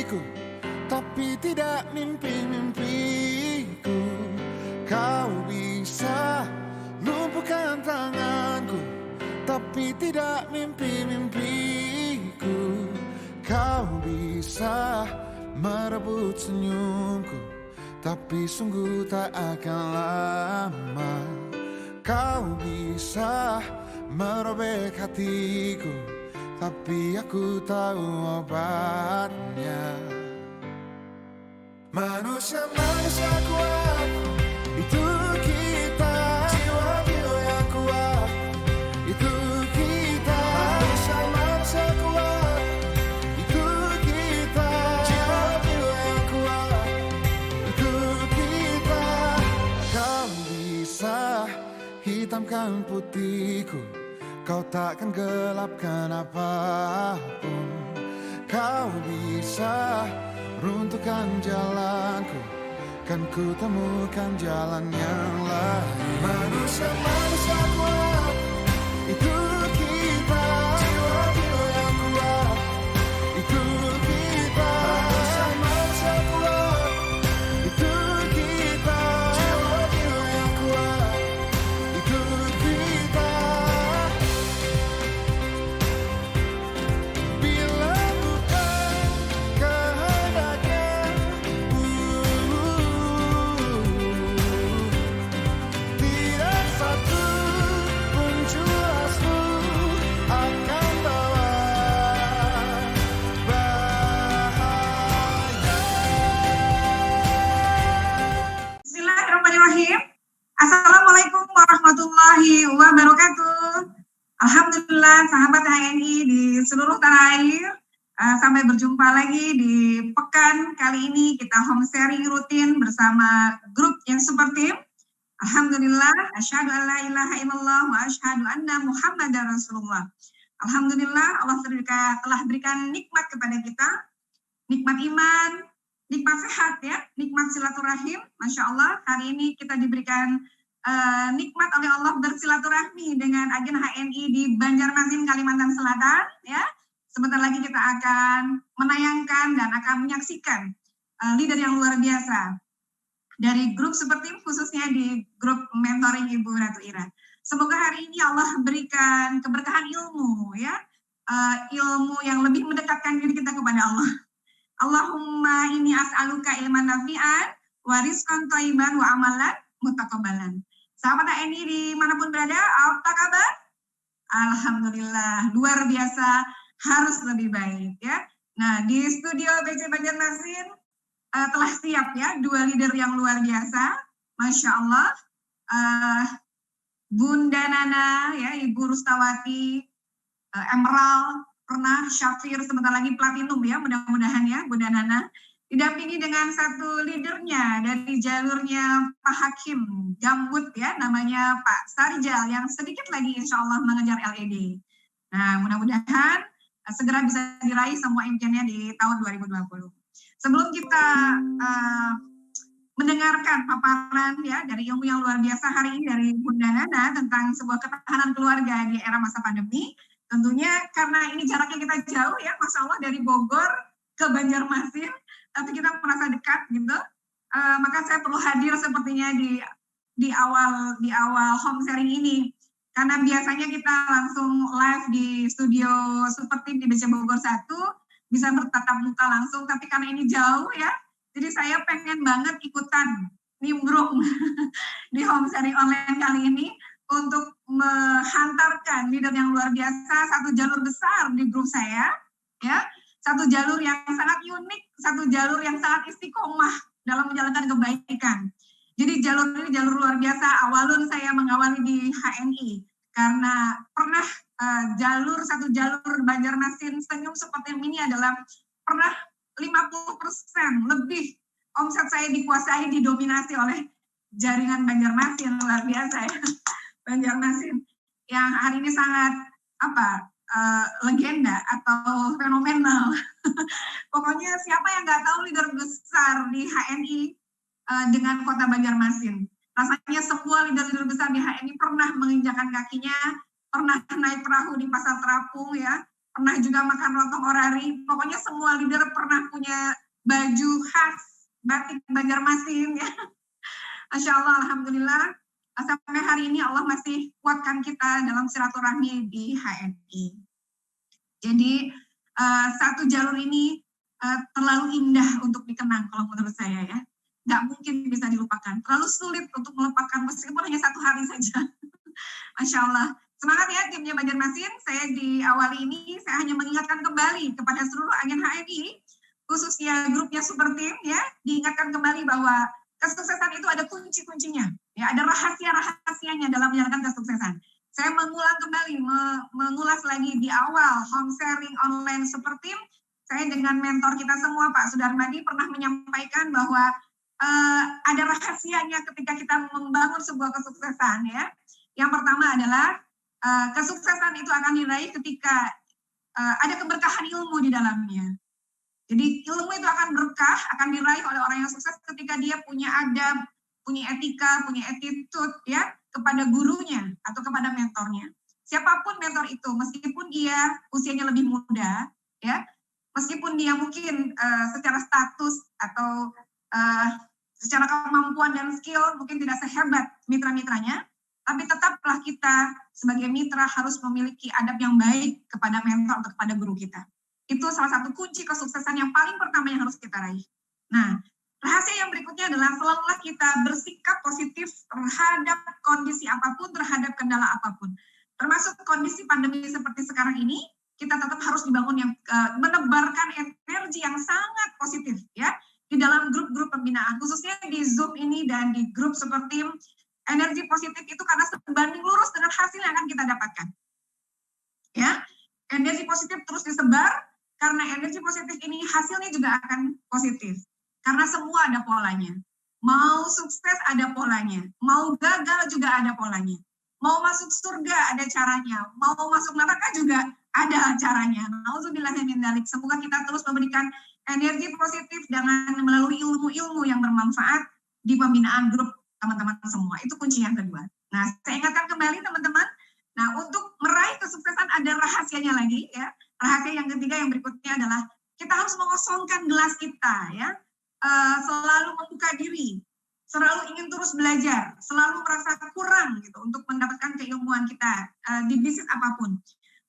hatiku, tapi tidak mimpi-mimpiku. Kau bisa lumpuhkan tanganku, tapi tidak mimpi-mimpiku. Kau bisa merebut senyumku, tapi sungguh tak akan lama. Kau bisa merobek hatiku, tapi aku tahu obatnya. Manusia-manusia kuat, itu kita. Jiwa-jiwa yang kuat, itu kita. Manusia-manusia kuat, itu kita. Jiwa-jiwa yang kuat, itu kita. Kau bisa hitamkan putihku, kau takkan gelapkan apapun. Kau bisa runtuhkan jalanku, kan ku temukan jalan yang lain. Manusia-manusia kuat, itu kita. Jiwa-jiwa yang kuat, itu kita. Manusia-manusia kuat, itu kita. Jiwa-jiwa yang kuat, itu kita. Bila bukan kehendaknya, tidak satu pun jelasmu akan bawa bahaya. Bismillahirrahmanirrahim. Assalamualaikum warahmatullahi wabarakatuh. Alhamdulillah sahabat HNI di seluruh tanah air, sampai berjumpa lagi di pekan kali ini. Kita home sharing rutin bersama grup yang super team. Alhamdulillah, asyhadu an la ilaha illallah wa asyhadu anna Muhammadar Rasulullah. Alhamdulillah Allah telah berikan nikmat kepada kita, nikmat iman, nikmat sehat ya, nikmat silaturahim. Masya Allah, hari ini kita diberikan nikmat oleh Allah bersilaturahmi dengan agen HNI di Banjarmasin, Kalimantan Selatan ya. Sebentar lagi kita akan menayangkan dan akan menyaksikan leader yang luar biasa dari grup seperti khususnya di grup mentoring Ibu Ratu Ira. Semoga hari ini Allah berikan keberkahan ilmu ya, ilmu yang lebih mendekatkan diri kita kepada Allah. Allahumma inni as'aluka ilman nafi'an wa rizqan thayyiban wa amalan mutaqabbalan. Sahabat HNI dimanapun berada, apa kabar? Alhamdulillah, luar biasa, harus lebih baik ya. Nah, di studio BC Banjarmasin telah siap ya, dua leader yang luar biasa, Masya Allah. Bunda Nana, ya, Ibu Rustawati, Emerald, pernah Syafir, sebentar lagi Platinum ya, mudah-mudahan ya, Bunda Nana. Didampingi dengan satu leadernya dari jalurnya Pak Hakim Gambut ya, namanya Pak Sarjal, yang sedikit lagi insya Allah mengejar LED. Nah, mudah-mudahan segera bisa diraih semua impiannya di tahun 2020. Sebelum kita mendengarkan paparan ya dari ilmu yang luar biasa hari ini dari Bunda Nana tentang sebuah ketahanan keluarga di era masa pandemi, tentunya karena ini jaraknya kita jauh ya, Masya Allah, dari Bogor ke Banjarmasin, tapi kita merasa dekat gitu, maka saya perlu hadir sepertinya di awal home sharing ini, karena biasanya kita langsung live di studio Super Team di BC Bogor 1, bisa bertatap muka langsung, tapi karena ini jauh ya, jadi saya pengen banget ikutan nimbrung di home sharing online kali ini untuk menghantarkan leader yang luar biasa, satu jalur besar di grup saya ya, satu jalur yang sangat unik, satu jalur yang sangat istiqomah dalam menjalankan kebaikan. Jadi jalur ini jalur luar biasa. Awalun saya mengawali di HNI karena pernah satu jalur Banjarmasin Senyum Seperti ini adalah pernah 50% lebih omset saya dikuasai, didominasi oleh jaringan Banjarmasin, luar biasa ya. Banjarmasin yang hari ini sangat legenda atau fenomenal. Pokoknya siapa yang nggak tahu leader besar di HNI dengan kota Banjarmasin. Rasanya semua leader-leader besar di HNI pernah menginjakan kakinya, pernah naik perahu di Pasar Terapung ya, pernah juga makan lontong orari. Pokoknya semua leader pernah punya baju khas batik Banjarmasin ya. Masya Allah, Alhamdulillah. Sampai hari ini Allah masih kuatkan kita dalam silaturahmi di HNI. Jadi satu jalur ini terlalu indah untuk dikenang kalau menurut saya ya. Nggak mungkin bisa dilupakan. Terlalu sulit untuk melupakan meskipun hanya satu hari saja. Masya Allah. Semangat ya timnya Banjarmasin. Saya di awal ini saya hanya mengingatkan kembali kepada seluruh agen HNI, khususnya grupnya Super Team ya, diingatkan kembali bahwa kesuksesan itu ada kunci-kuncinya. Ya, ada rahasia-rahasianya dalam menjalankan kesuksesan. Saya mengulang kembali, mengulas lagi di awal home sharing online Super Team. Saya dengan mentor kita semua Pak Sudarmadi pernah menyampaikan bahwa ada rahasianya ketika kita membangun sebuah kesuksesan ya. Yang pertama adalah kesuksesan itu akan diraih ketika ada keberkahan ilmu di dalamnya. Jadi ilmu itu akan berkah, akan diraih oleh orang yang sukses ketika dia punya adab, punya etika, punya attitude ya kepada gurunya atau kepada mentornya. Siapapun mentor itu, meskipun dia usianya lebih muda, ya, meskipun dia mungkin secara status atau secara kemampuan dan skill mungkin tidak sehebat mitra-mitranya, tapi tetaplah kita sebagai mitra harus memiliki adab yang baik kepada mentor atau kepada guru kita. Itu salah satu kunci kesuksesan yang paling pertama yang harus kita raih. Nah, rahasia yang berikutnya adalah selalulah kita bersikap positif terhadap kondisi apapun, terhadap kendala apapun. Termasuk kondisi pandemi seperti sekarang ini, kita tetap harus dibangun yang menebarkan energi yang sangat positif ya di dalam grup-grup pembinaan, khususnya di Zoom ini dan di grup seperti energi positif itu karena sebanding lurus dengan hasil yang akan kita dapatkan. Ya, energi positif terus disebar. Karena energi positif ini hasilnya juga akan positif. Karena semua ada polanya. Mau sukses ada polanya. Mau gagal juga ada polanya. Mau masuk surga ada caranya. Mau masuk neraka juga ada caranya. Nauzubillahi min dzalik. Semoga kita terus memberikan energi positif dengan melalui ilmu-ilmu yang bermanfaat di pembinaan grup teman-teman semua. Itu kunci yang kedua. Nah, saya ingatkan kembali teman-teman. Nah, untuk meraih kesuksesan ada rahasianya lagi ya. Rahasia yang ketiga yang berikutnya adalah kita harus mengosongkan gelas kita ya. Selalu membuka diri, selalu ingin terus belajar, selalu merasa kurang gitu untuk mendapatkan keilmuan kita di bisnis apapun.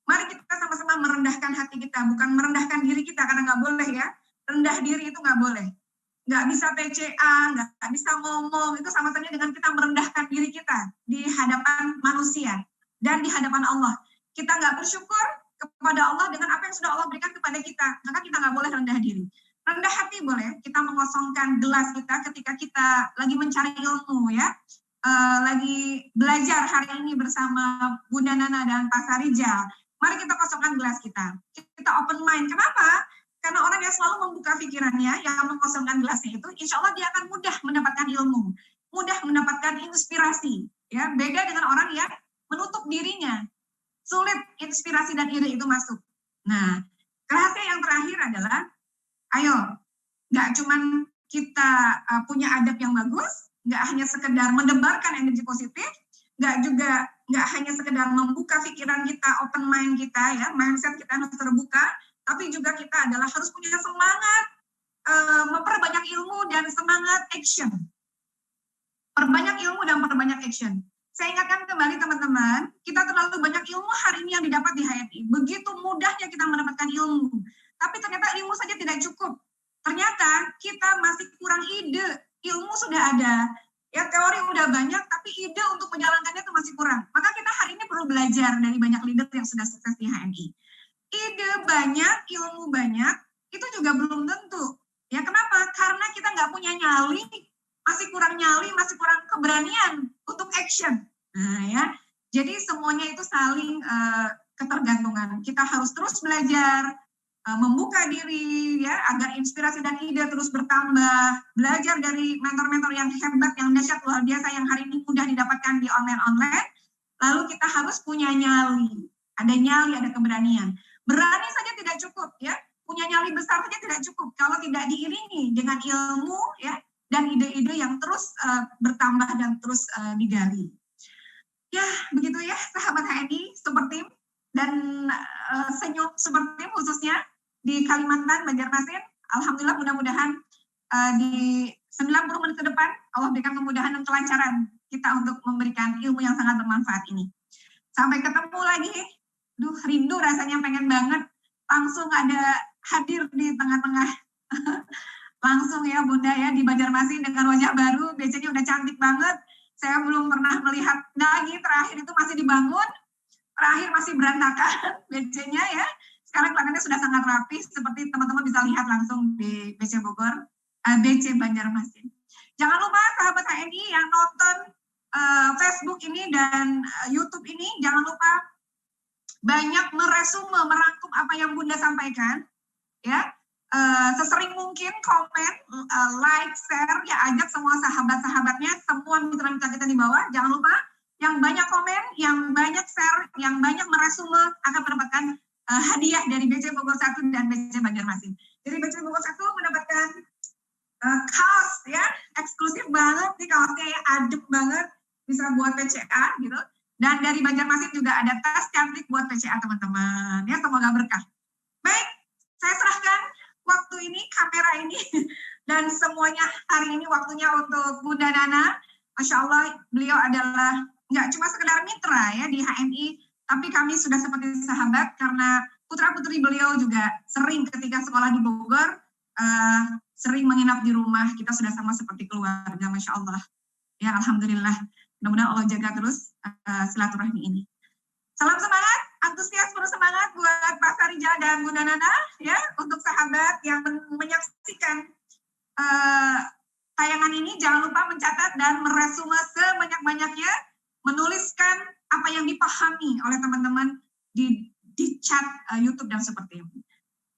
Mari kita sama-sama merendahkan hati kita, bukan merendahkan diri kita karena nggak boleh ya. Rendah diri itu nggak boleh. Nggak bisa PCA, nggak bisa ngomong, itu sama saja dengan kita merendahkan diri kita di hadapan manusia dan di hadapan Allah. Kita nggak bersyukur kepada Allah dengan apa yang sudah Allah berikan kepada kita, maka kita nggak boleh rendah diri. Rendah hati boleh, kita mengosongkan gelas kita ketika kita lagi mencari ilmu ya, lagi belajar hari ini bersama Bunda Nana dan Pak Sarijal. Mari kita kosongkan gelas kita open mind. Kenapa? Karena orang yang selalu membuka pikirannya, yang mengosongkan gelasnya itu, insya Allah dia akan mudah mendapatkan ilmu, mudah mendapatkan inspirasi. Ya, beda dengan orang yang menutup dirinya. Sulit inspirasi dan ide itu masuk. Nah, rahasia yang terakhir adalah, ayo, nggak cuman kita punya adab yang bagus, nggak hanya sekedar mendebarkan energi positif, nggak hanya sekedar membuka pikiran kita, open mind kita, ya, mindset kita harus terbuka, tapi juga kita adalah harus punya semangat memperbanyak ilmu dan semangat action. Perbanyak ilmu dan perbanyak action. Saya ingatkan kembali teman-teman, kita terlalu banyak ilmu hari ini yang didapat di HNI. Begitu mudahnya kita mendapatkan ilmu. Tapi ternyata ilmu saja tidak cukup. Ternyata kita masih kurang ide. Ilmu sudah ada. Ya, teori udah banyak, tapi ide untuk menjalankannya itu masih kurang. Maka kita hari ini perlu belajar dari banyak leader yang sudah sukses di HNI. Ide banyak, ilmu banyak, itu juga belum tentu. Ya, kenapa? Karena kita nggak punya nyali, masih kurang nyali, masih kurang keberanian untuk action. Nah ya, jadi semuanya itu saling ketergantungan. Kita harus terus belajar, membuka diri ya agar inspirasi dan ide terus bertambah. Belajar dari mentor-mentor yang hebat, yang dahsyat luar biasa yang hari ini mudah didapatkan di online. Lalu kita harus punya nyali. Ada nyali, ada keberanian. Berani saja tidak cukup ya. Punya nyali besar saja tidak cukup kalau tidak diiringi dengan ilmu ya dan ide-ide yang terus bertambah dan terus digali. Ya, begitu ya sahabat HNI, Super Team. dan senyum seperti ini, khususnya di Kalimantan, Banjarmasin. Alhamdulillah, mudah-mudahan di 90 menit ke depan Allah berikan kemudahan dan kelancaran kita untuk memberikan ilmu yang sangat bermanfaat ini. Sampai ketemu lagi. Duh, rindu rasanya, pengen banget langsung ada hadir di tengah-tengah. Langsung ya Bunda ya di Banjarmasin dengan wajah baru, BC-nya udah cantik banget. Saya belum pernah melihat lagi, terakhir itu masih dibangun, terakhir masih berantakan BC-nya ya. Sekarang kelihatannya sudah sangat rapi, seperti teman-teman bisa lihat langsung di BC Bogor, BC Banjarmasin. Jangan lupa sahabat HNI yang nonton Facebook ini dan YouTube ini, jangan lupa banyak meresume, merangkum apa yang Bunda sampaikan, ya. Sesering mungkin komen, like, share, ya ajak semua sahabat-sahabatnya, semua mitra-mitra kita di bawah. Jangan lupa yang banyak komen, yang banyak share, yang banyak meresume akan mendapatkan hadiah dari BC Bogor 1 dan BC Banjarmasin. Jadi BC Bogor 1 mendapatkan kaos ya, eksklusif banget nih kaosnya ya, adem banget, bisa buat PCA gitu. Dan dari Banjarmasin juga ada tas cantik buat PCA teman-teman. Ya, semoga berkah. Baik, saya serahkan waktu ini, kamera ini, dan semuanya hari ini waktunya untuk Bunda Nana. Masya Allah, beliau adalah nggak cuma sekedar mitra ya di HMI, tapi kami sudah seperti sahabat karena putra-putri beliau juga sering ketika sekolah di Bogor, sering menginap di rumah. Kita sudah sama seperti keluarga, Masya Allah. Ya, Alhamdulillah. Mudah-mudahan Allah jaga terus silaturahmi ini. Salam semangat, antusias penuh semangat buat Pak Sarijal dan Bunda Nana ya, untuk sahabat yang menyaksikan tayangan ini. Jangan lupa mencatat dan meresume sebanyak-banyaknya, menuliskan apa yang dipahami oleh teman-teman di chat YouTube dan seperti itu.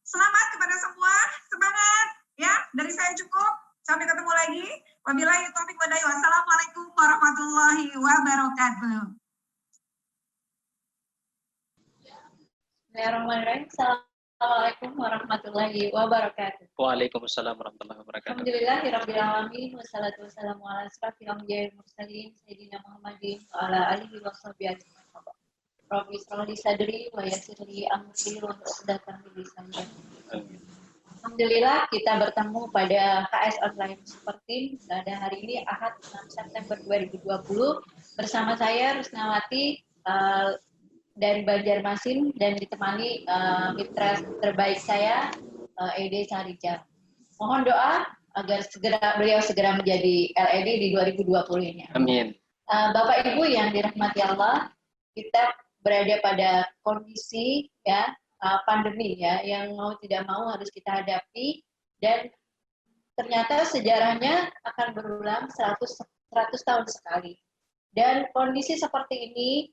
Selamat kepada semua, semangat ya. Dari saya cukup, sampai ketemu lagi. Wabillahi taufiq walhidayah. Wassalamualaikum warahmatullahi wabarakatuh. Bismillahirrahmanirrahim. Assalamualaikum warahmatullahi wabarakatuh. Waalaikumsalam warahmatullahi wabarakatuh. Alhamdulillahirabbil alamin wassalatu wassalamu ala asyrafil anbiya'i wal mursalin sayyidina Muhammadin wa ala alihi washabihi ajmain. Rabbi shrah li sadri wa yassir li amri wa hlul 'uqdatam min lisani. Alhamdulillah kita bertemu pada KS Online seperti pada hari ini Ahad 6 September 2020 bersama saya Rusnawati dari Banjarmasin dan ditemani mitra terbaik saya Ede Sarijal. Mohon doa agar beliau segera menjadi LED di 2020 ini. Amin. Bapak Ibu yang dirahmati Allah, kita berada pada kondisi ya pandemi ya yang mau tidak mau harus kita hadapi, dan ternyata sejarahnya akan berulang 100 tahun sekali. Dan kondisi seperti ini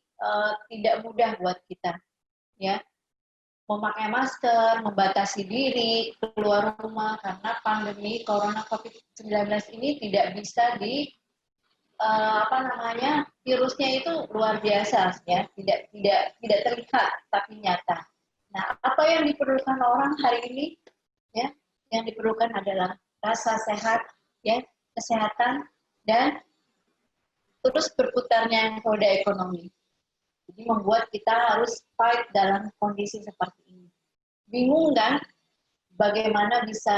tidak mudah buat kita ya, memakai masker, membatasi diri keluar rumah karena pandemi corona COVID-19 ini tidak bisa virusnya itu luar biasa ya, tidak terlihat tapi nyata. Nah, apa yang diperlukan orang hari ini ya, yang diperlukan adalah rasa sehat ya, kesehatan dan terus berputarnya roda ekonomi. Jadi membuat kita harus fight dalam kondisi seperti ini. Bingung kan bagaimana bisa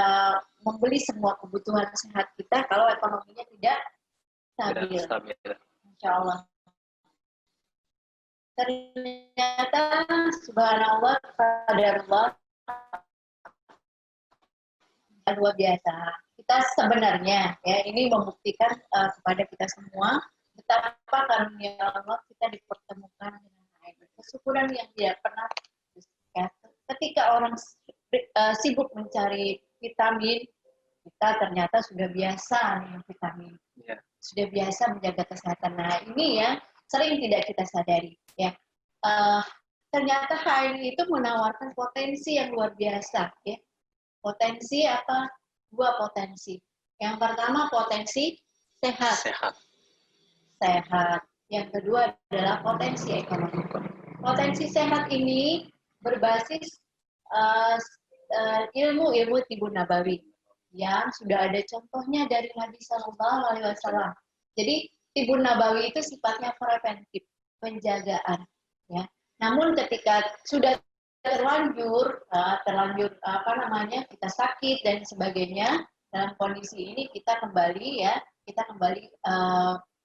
membeli semua kebutuhan sehat kita kalau ekonominya tidak stabil. Insya Allah. Ternyata subhanallah, qadarullah, luar biasa. Kita sebenarnya ya ini membuktikan kepada kita semua betapa karunia Allah kita dipertemukan dengan kesyukuran yang tidak pernah ya. Ketika orang sibuk mencari vitamin, kita ternyata sudah biasa minum vitamin, sudah biasa menjaga kesehatan. Nah ini ya sering tidak kita sadari ya. Ternyata HNI itu menawarkan potensi yang luar biasa ya. Potensi apa? Dua potensi. Yang pertama potensi sehat. Yang kedua adalah potensi ekonomi. Potensi sehat ini berbasis ilmu Tibbun Nabawi yang sudah ada contohnya dari Nabi Shallallahu Alaihi Wasallam. Jadi Tibbun Nabawi itu sifatnya preventif, penjagaan, ya. Namun ketika sudah terlanjur kita sakit dan sebagainya, dalam kondisi ini kita kembali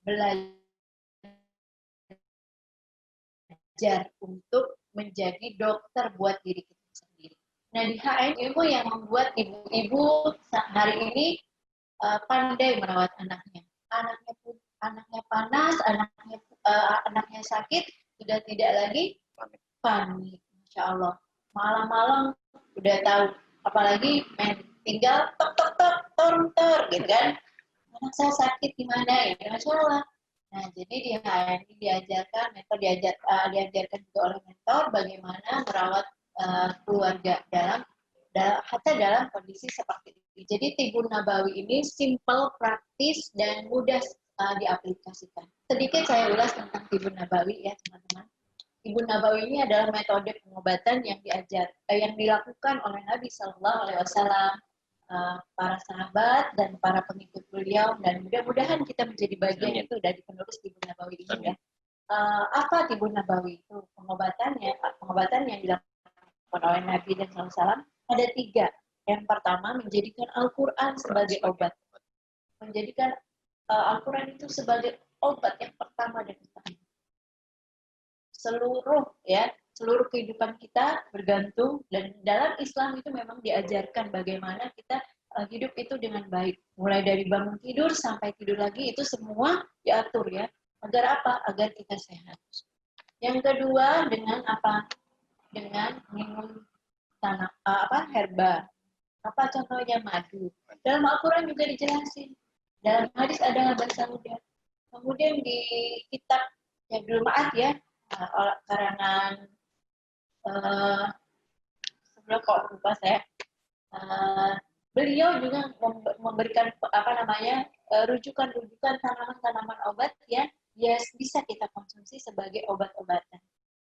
belajar untuk menjadi dokter buat diri kita sendiri. Nah, di HN ilmu yang membuat ibu-ibu hari ini pandai merawat anaknya. Anaknya panas, anaknya sakit, sudah tidak lagi panik. Masya Allah. Malam-malam udah tahu, apalagi tinggal tor gitu kan. Anak saya sakit gimana ya? Masya Allah. Nah, jadi di HNI diajarkan juga oleh mentor bagaimana merawat keluarga dalam kondisi seperti ini. Jadi Tibun Nabawi ini simple, praktis, dan mudah diaplikasikan. Sedikit saya ulas tentang Tibun Nabawi ya teman-teman. Tibun Nabawi ini adalah metode pengobatan yang dilakukan oleh Nabi Shallallahu Alaihi Wasallam, para sahabat dan para pengikut beliau, dan mudah-mudahan kita menjadi bagian itu dari penerus Tibun Nabawi ini ya. Apa Tibun Nabawi itu? Pengobatan yang dilakukan oleh Nabi dan SAW ada 3. Yang pertama, menjadikan Al-Quran sebagai obat. Menjadikan Al-Quran itu sebagai obat yang pertama dan utama. Seluruh kehidupan kita bergantung, dan dalam Islam itu memang diajarkan bagaimana kita hidup itu dengan baik. Mulai dari bangun tidur sampai tidur lagi itu semua diatur ya. Agar apa? Agar kita sehat. Yang kedua dengan apa? Dengan minum herba. Apa contohnya? Madu. Dalam Al-Quran juga dijelasin. Dalam hadis ada bahasa muda. Kemudian di kitab Jadul Ma'ad ya, karangan sebelum kok lupa saya, beliau juga memberikan rujukan tanaman-tanaman obat ya bisa kita konsumsi sebagai obat-obatan.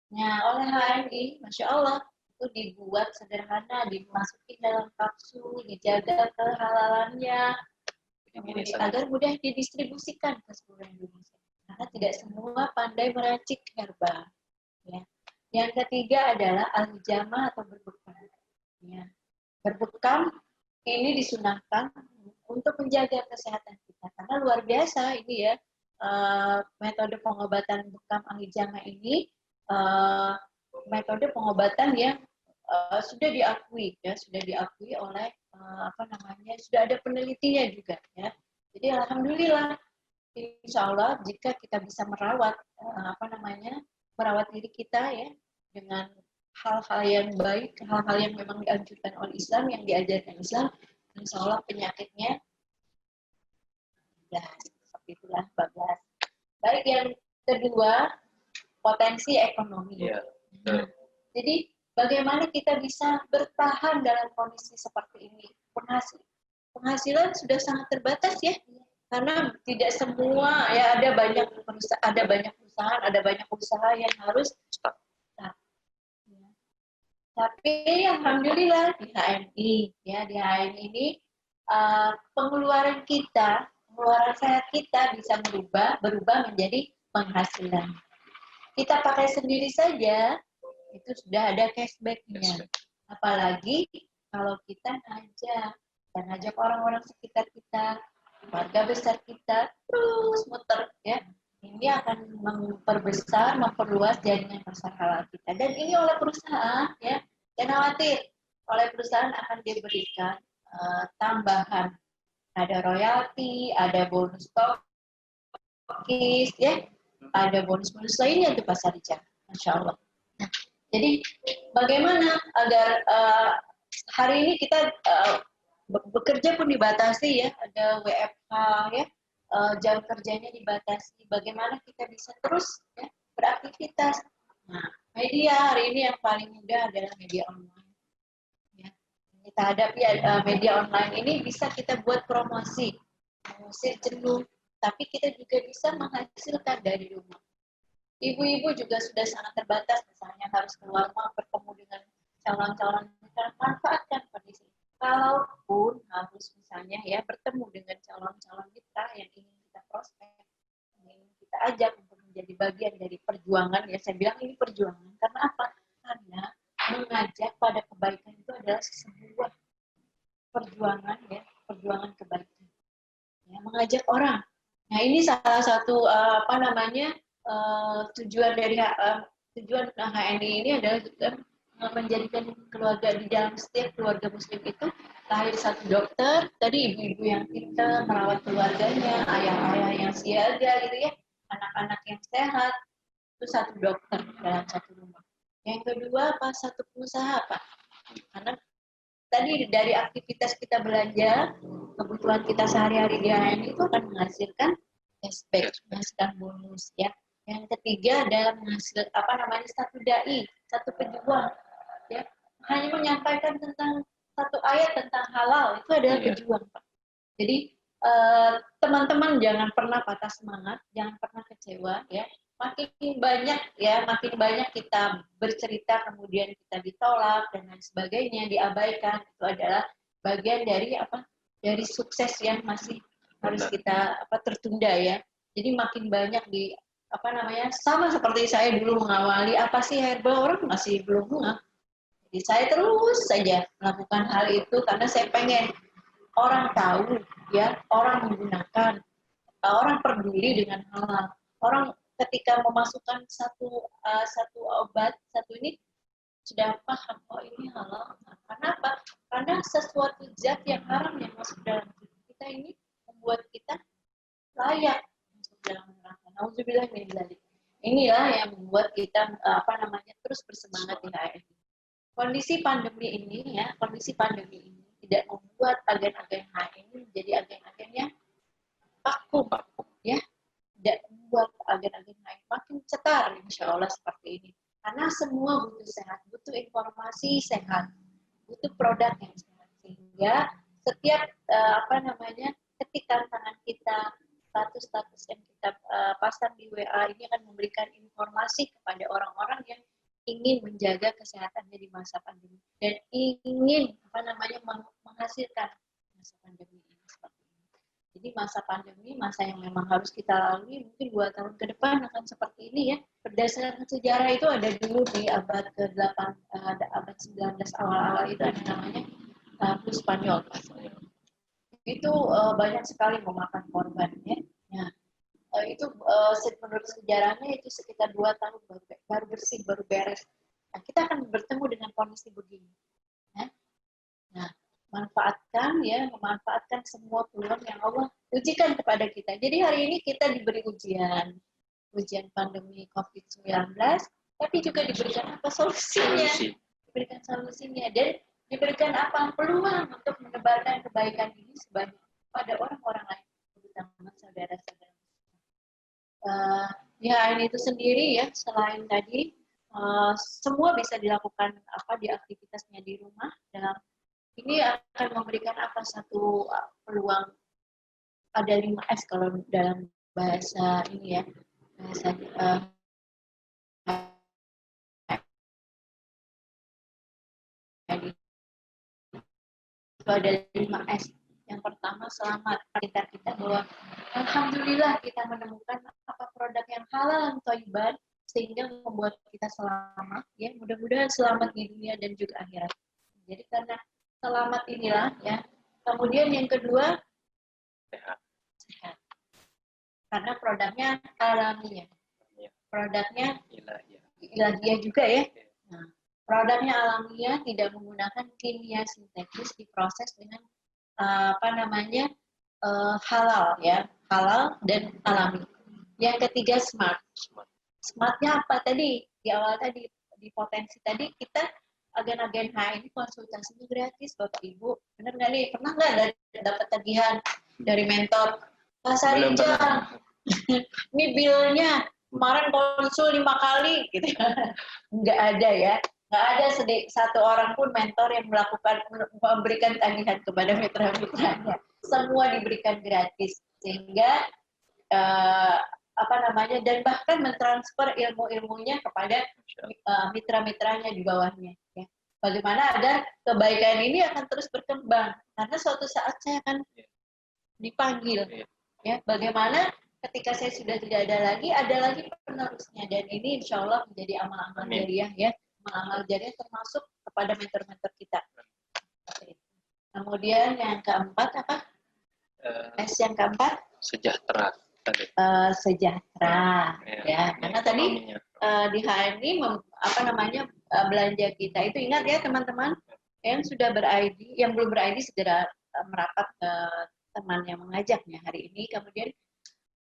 Nah, oleh HNI, Masya Allah, itu dibuat sederhana, dimasukin dalam kapsul, dijaga kehalalannya, agar mudah didistribusikan ke seluruh Indonesia. Karena tidak semua pandai meracik herba. Ya. Yang ketiga adalah al-hijamah atau berbekam. Ya. Berbekam ini disunahkan untuk menjaga kesehatan kita. Karena luar biasa ini ya, metode pengobatan bekam al-hijamah ini metode pengobatan yang sudah diakui oleh sudah ada penelitinya juga ya. Jadi alhamdulillah, insya Allah jika kita bisa merawat diri kita ya dengan hal-hal yang baik, hal-hal yang memang dianjurkan oleh Islam, yang diajarkan Islam, insya Allah penyakitnya seperti itulah bablas. Baik, yang kedua, potensi ekonomi. Iya. Jadi bagaimana kita bisa bertahan dalam kondisi seperti ini? Penghasilan sudah sangat terbatas ya, karena tidak semua ya, ada banyak perusahaan, ada banyak usaha yang harus stop. Tapi alhamdulillah di HNI ini pengeluaran sehat kita bisa berubah menjadi penghasilan. Kita pakai sendiri saja itu sudah ada cashback-nya. Apalagi kalau kita ngajak orang-orang sekitar kita, keluarga besar kita, terus muter ya. Ini akan memperluas jaringan pasar halal kita. Dan ini oleh perusahaan ya, jangan khawatir, oleh perusahaan akan diberikan tambahan. Ada royalti, ada bonus stokis ya, ada bonus-bonus lainnya untuk pasar hijau. Masya Allah. Nah, jadi bagaimana agar hari ini kita bekerja pun dibatasi ya, ada WFH ya, jam kerjanya dibatasi. Bagaimana kita bisa terus ya, beraktivitas? Nah, media hari ini yang paling mudah adalah media online. Ya. Kita hadapi media online ini bisa kita buat promosi, mengusir jenuh, tapi kita juga bisa menghasilkan dari rumah. Ibu-ibu juga sudah sangat terbatas, misalnya harus keluar rumah bertemu dengan calon-calon mitra, manfaatkan kondisi. Kalaupun harus misalnya bertemu dengan calon-calon mitra yang ingin kita prospek, ingin kita ajak untuk menjadi bagian dari perjuangan, ya saya bilang ini perjuangan. Karena apa? Karena mengajak pada kebaikan itu adalah sebuah perjuangan, ya, perjuangan kebaikan. Ya, mengajak orang. Nah, ini salah satu tujuan dari tujuan HNI ini adalah menjadikan keluarga di dalam setiap keluarga muslim itu lahir satu dokter, tadi ibu-ibu yang pintar merawat keluarganya, ayah-ayah yang siaga gitu ya, anak-anak yang sehat, itu satu dokter dalam satu rumah. Yang kedua apa? Satu pengusaha, Pak. Karena tadi dari aktivitas kita belanja, kebutuhan kita sehari-hari di HNI itu akan menghasilkan cashback, menghasilkan bonus ya. Yang ketiga adalah menghasilkan satu dai, satu pejuang ya. Hanya menyampaikan tentang satu ayat tentang halal itu adalah pejuang, Pak. Jadi teman-teman jangan pernah patah semangat, jangan pernah kecewa ya. Makin banyak kita bercerita kemudian kita ditolak dan lain sebagainya, diabaikan, itu adalah bagian dari dari sukses yang masih harus kita tertunda ya. Jadi makin banyak sama seperti saya dulu mengawali apa sih herbal, orang masih belum ngeh. Jadi saya terus saja melakukan hal itu karena saya pengen orang tahu ya, orang menggunakan, orang peduli dengan halal. Orang ketika memasukkan satu obat, satu ini sudah paham, oh ini halal. Nah, karena apa? Karena sesuatu zat yang haram yang masuk dalam tubuh kita ini membuat kita layak masuk dalam neraka. Nauzubillah min dzalik. Inilah yang membuat kita terus bersemangat di HNI. Kondisi pandemi ini tidak membuat agen-agen HNI menjadi agen-agen yang vakum ya. Tidak membuat agen-agen lain makin cetar, insya Allah seperti ini. Karena semua butuh sehat, butuh informasi sehat, butuh produk yang sehat. Sehingga setiap ketikan tangan kita, status-status yang kita pasang di WA ini akan memberikan informasi kepada orang-orang yang ingin menjaga kesehatannya di masa pandemi dan ingin menghasilkan masa pandemi ini seperti ini. Jadi masa pandemi, masa yang memang harus kita lalui, mungkin 2 tahun ke depan akan seperti ini ya. Berdasarkan sejarah itu ada dulu di abad ke-8, abad 19 awal-awal itu ada namanya flu Spanyol. Itu banyak sekali memakan korban ya. Nah, itu menurut sejarahnya itu sekitar 2 tahun baru bersih, baru beres. Nah, kita akan bertemu dengan kondisi begini. Ya. Nah, memanfaatkan semua peluang yang Allah ujikan kepada kita. Jadi hari ini kita diberi ujian pandemi COVID-19, tapi juga diberikan solusinya. Diberikan solusinya dan diberikan peluang untuk menebarkan kebaikan ini sebanyak pada orang-orang lain, terutama saudara-saudara. Ini itu sendiri ya, selain tadi semua bisa dilakukan di aktivitasnya di rumah. Dalam ini akan memberikan satu peluang, ada 5S kalau dalam bahasa ini ya, bahasa itu ada 5S. Yang pertama, selamat. Kita bahwa alhamdulillah kita menemukan produk yang halal dan thayyiban sehingga membuat kita selamat ya, mudah-mudahan selamat di dunia dan juga akhirat. Jadi karena selamat inilah ya. Kemudian yang kedua, sehat. Karena produknya alamiah. Produknya ilahiyah juga ya. Nah, produknya alamiah, tidak menggunakan kimia sintetis, diproses dengan halal ya, halal dan alami. Yang ketiga, smart. Smartnya apa tadi? Di awal tadi, di potensi tadi, kita agen-agen HNI konsultasinya gratis, Bapak Ibu. Benar nggak nih? Pernah nggak dapat tagihan dari mentor? Pak Sarijal, ini bilnya kemarin konsul 5 kali, gitu. Nggak ada ya. Nggak ada satu orang pun mentor yang memberikan tagihan kepada mitra-mitranya. Semua diberikan gratis. Sehingga dan bahkan mentransfer ilmu-ilmunya kepada mitra-mitranya di bawahnya ya. Bagaimana agar kebaikan ini akan terus berkembang, karena suatu saat saya akan dipanggil ya, bagaimana ketika saya sudah tidak ada lagi penerusnya, dan ini insya Allah menjadi amal-amal Amin. jariah ya, amal-amal jariah termasuk kepada mentor-mentor kita. Kemudian yang keempat apa? S yang keempat Sejahtera tadi. sejahtera ya, karena tadi Ekonominya. di HMI belanja kita itu, ingat ya teman-teman, yang sudah ber-ID, yang belum ber-ID segera merapat ke teman yang mengajaknya hari ini. Kemudian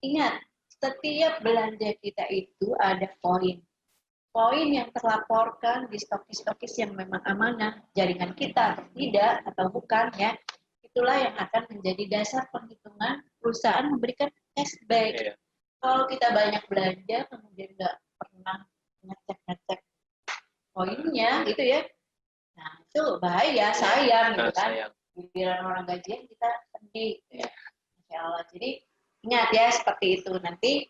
ingat, setiap belanja kita itu ada poin yang terlaporkan di stokis-stokis yang memang amanah, jaringan kita atau tidak atau bukan ya, itulah yang akan menjadi dasar penghitungan perusahaan memberikan cashback. Iya. Kalau kita banyak belanja kemudian nggak pernah ngecek poinnya gitu ya, nah itu bahaya, sayang gitu kan. Sayang. Giliran orang gajian kita sedih ya. Masya Allah. Jadi ingat ya seperti itu. Nanti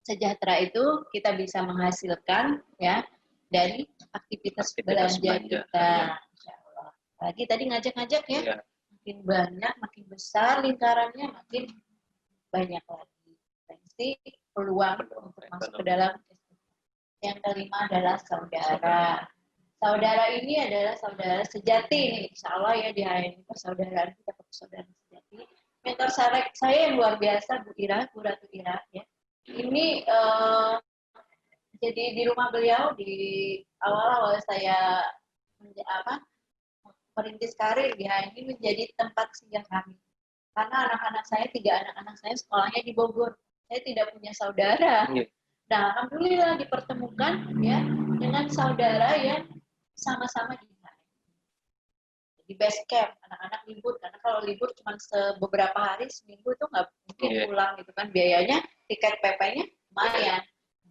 sejahtera itu kita bisa menghasilkan ya dari aktivitas belanja kita. Iya. Masya Allah. Lagi tadi ngajak-ngajak ya. Iya. Makin banyak, makin besar lingkarannya, makin banyak lagi potensi peluang untuk masuk ke dalam. Yang kelima adalah saudara. Saudara ini adalah saudara sejati nih, insya Allah ya, di HMI persaudaraan kita persaudaraan sejati. Mentor saya yang luar biasa, Bu Ratu Ira ya. Ini jadi di rumah beliau di awal-awal saya merintis karir di HMI menjadi tempat singgah kami. Karena anak-anak saya, 3 anak-anak saya sekolahnya di Bogor. Saya tidak punya saudara. Iya. Nah, alhamdulillah dipertemukan ya dengan saudara yang sama-sama di HMI. Di base camp, anak-anak libur, karena kalau libur cuma beberapa hari, seminggu itu nggak mungkin pulang gitu kan, biayanya tiket PP-nya lumayan.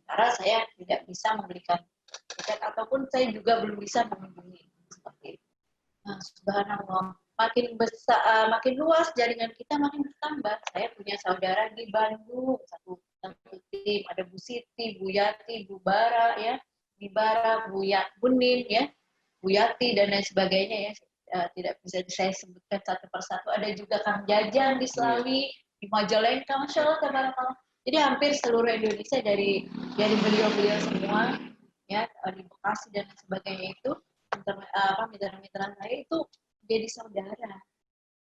Karena saya tidak bisa membelikan tiket, ataupun saya juga belum bisa mengunjungi seperti itu. Nah, subhanallah, makin besar, makin luas jaringan kita, makin bertambah. Saya punya saudara di Bandung, satu tim, ada Bu Siti, Bu Yati, Bu Bara ya, Bara, Bu Nin ya, Bu Yati dan lain sebagainya ya. Tidak bisa saya sebutkan satu persatu. Ada juga Kang Jajang di Selawi, di Majalengka, Masya Allah, tabarakallah. Jadi hampir seluruh Indonesia dari beliau-beliau semua ya, di Bekasi dan lain sebagainya itu, mitra-mitra saya itu jadi saudara,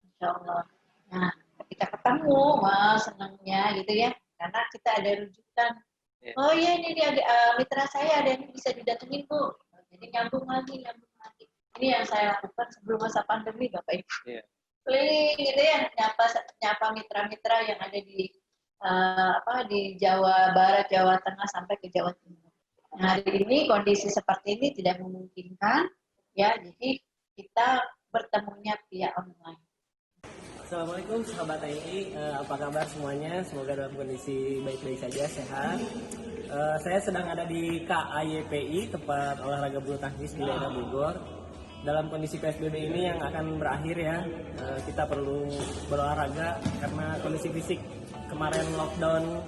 Masya Allah. Nah, ketika ketemu, wah senangnya gitu ya, karena kita ada rujukan. Yeah. Oh iya, ini ada mitra saya, ada yang bisa didatengin Bu. Jadi nyambung lagi. Ini yang saya lakukan sebelum masa pandemi, Bapak Ibu. Yeah. Keliling gitu ya, nyapa mitra-mitra yang ada di di Jawa Barat, Jawa Tengah sampai ke Jawa Timur. Nah, hari ini kondisi seperti ini tidak memungkinkan ya, jadi kita bertemunya via online. Assalamualaikum sahabat TNI, apa kabar semuanya? Semoga dalam kondisi baik-baik saja, sehat. Saya sedang ada di KAYPI, tempat olahraga bulu tangkis di daerah Bogor. Dalam kondisi PSBB ini yang akan berakhir ya, kita perlu berolahraga karena kondisi fisik kemarin lockdown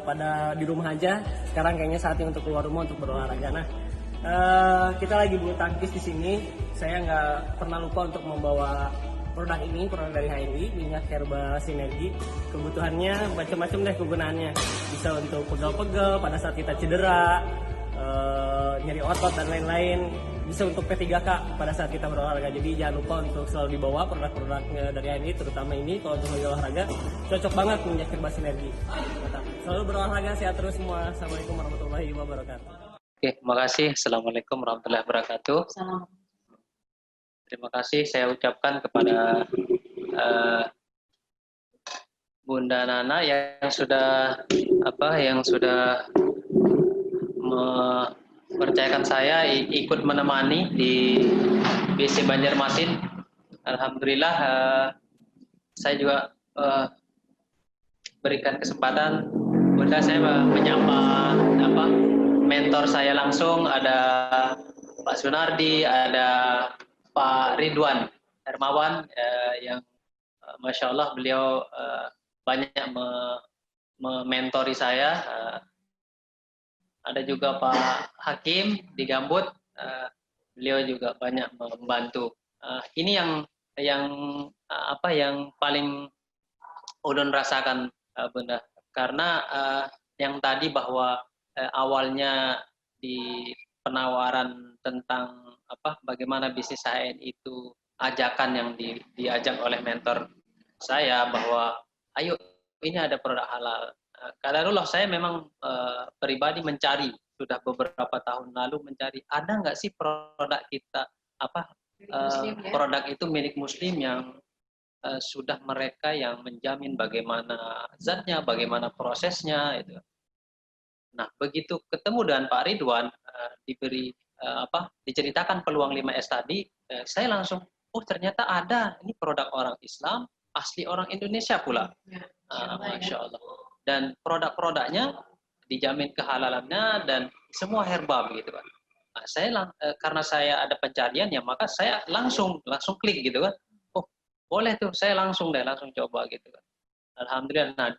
pada di rumah aja. Sekarang kayaknya saatnya untuk keluar rumah untuk berolahraga. Nah, kita lagi bulu tangkis di sini. Saya nggak pernah lupa untuk membawa produk dari HMI, minyak herba sinergi. Kebutuhannya macam-macam deh kegunaannya. Bisa untuk pegel-pegel pada saat kita cedera, nyeri otot dan lain-lain. Bisa untuk P3K pada saat kita berolahraga. Jadi jangan lupa untuk selalu dibawa produk-produk dari HMI, terutama ini kalau untuk olahraga cocok banget minyak herba sinergi. Selalu berolahraga, sehat terus semua. Assalamualaikum warahmatullahi wabarakatuh. Oke, terima kasih. Assalamualaikum warahmatullahi wabarakatuh. Salam. Terima kasih saya ucapkan kepada Bunda Nana yang sudah mempercayakan saya ikut menemani di BC Banjarmasin. Alhamdulillah saya juga berikan kesempatan Bunda, saya menyapa mentor saya langsung, ada Pak Sunardi, ada Pak Ridwan Hermawan yang Masya Allah beliau banyak mementori saya. Ada juga Pak Hakim di Gambut, beliau juga banyak membantu. Ini yang paling ulun rasakan benar. Karena yang tadi bahwa awalnya di penawaran tentang bagaimana bisnis HN itu ajakan yang diajak oleh mentor saya bahwa ayo ini ada produk halal. Kadarullah saya memang pribadi mencari sudah beberapa tahun lalu mencari ada nggak sih produk kita Muslim, ya? produk itu milik Muslim yang sudah mereka yang menjamin bagaimana zatnya, bagaimana prosesnya itu. Nah, begitu ketemu dengan Pak Ridwan, diceritakan peluang 5S tadi, saya langsung, oh ternyata ada, ini produk orang Islam, asli orang Indonesia pula. Ya, Masya Allah. Dan produk-produknya dijamin kehalalannya dan semua herbal gitu kan. Nah, karena saya ada pencarian ya, maka saya langsung klik gitu kan. Oh, boleh tuh, saya langsung coba gitu kan. Alhamdulillah. Nah,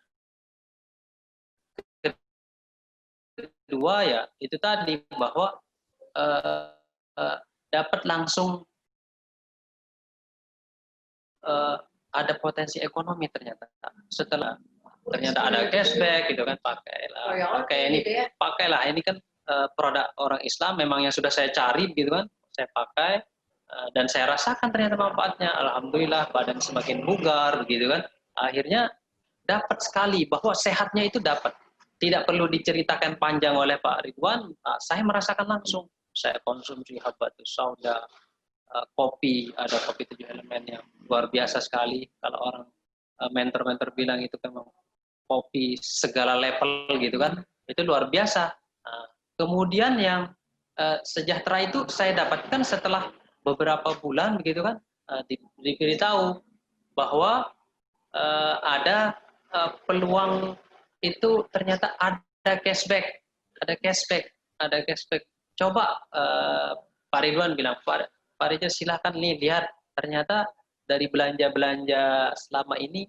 kedua ya itu tadi bahwa dapat langsung ada potensi ekonomi ternyata setelah ternyata ada cashback gitu kan, pakailah ini kan produk orang Islam memang yang sudah saya cari gitu kan, saya pakai dan saya rasakan ternyata manfaatnya. Alhamdulillah badan semakin bugar begitu kan, akhirnya dapat sekali bahwa sehatnya itu dapat. Tidak perlu diceritakan panjang oleh Pak Ridwan, saya merasakan langsung. Saya konsumsi habatus sauda, kopi, ada kopi 7 elemen yang luar biasa sekali. Kalau orang mentor-mentor bilang itu memang kopi segala level gitu kan, itu luar biasa. Kemudian yang sejahtera itu saya dapatkan setelah beberapa bulan begitu kan, diberitahu bahwa ada peluang itu ternyata ada cashback. Coba Pak Ridwan bilang, Pak Ridwan silahkan nih lihat, ternyata dari belanja selama ini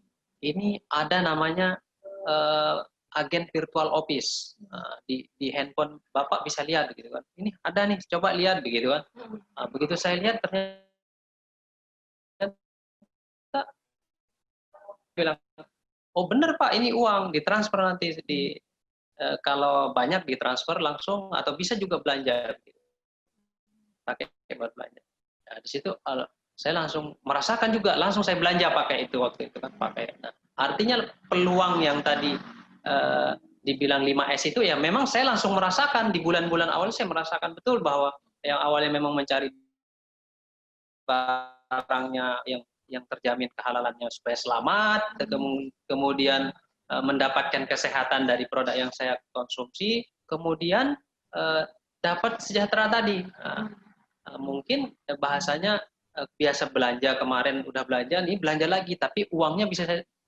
ada namanya agen virtual office. Di handphone Bapak bisa lihat begitu kan. Ini ada nih, coba lihat begitu kan. Begitu saya lihat ternyata bilang, oh benar Pak, ini uang ditransfer nanti kalau banyak ditransfer langsung atau bisa juga belanja gitu. Pakai buat belanja. Nah, di situ saya langsung merasakan juga, langsung saya belanja pakai itu waktu itu kan, pakai. Nah, artinya peluang yang tadi dibilang 5S itu ya memang saya langsung merasakan di bulan-bulan awal, saya merasakan betul bahwa yang awalnya memang mencari barangnya yang terjamin kehalalannya supaya selamat, kemudian mendapatkan kesehatan dari produk yang saya konsumsi, kemudian dapat sejahtera tadi. Mungkin bahasanya biasa belanja kemarin udah belanja, nih belanja lagi, tapi uangnya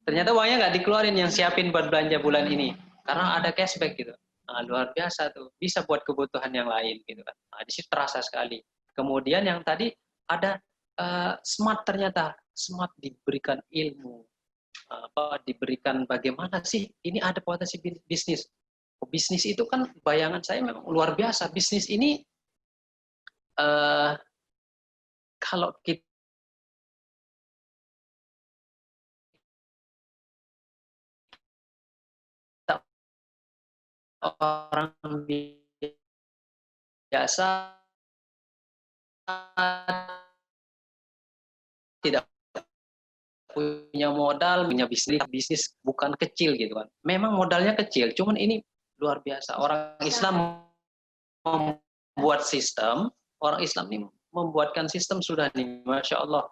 ternyata uangnya nggak dikeluarin yang siapin buat belanja bulan ini karena ada cashback gitu. Luar biasa tuh, bisa buat kebutuhan yang lain gitu kan. Di situ terasa sekali. Kemudian yang tadi ada smart, ternyata smart diberikan ilmu, diberikan bagaimana sih ini ada potensi bisnis. Bisnis itu kan bayangan saya memang luar biasa. Bisnis ini kalau kita orang biasa tidak punya modal, punya bisnis bukan kecil gitu kan. Memang modalnya kecil, cuman ini luar biasa. Orang Islam membuat sistem, orang Islam ini membuatkan sistem sudah nih, Masya Allah.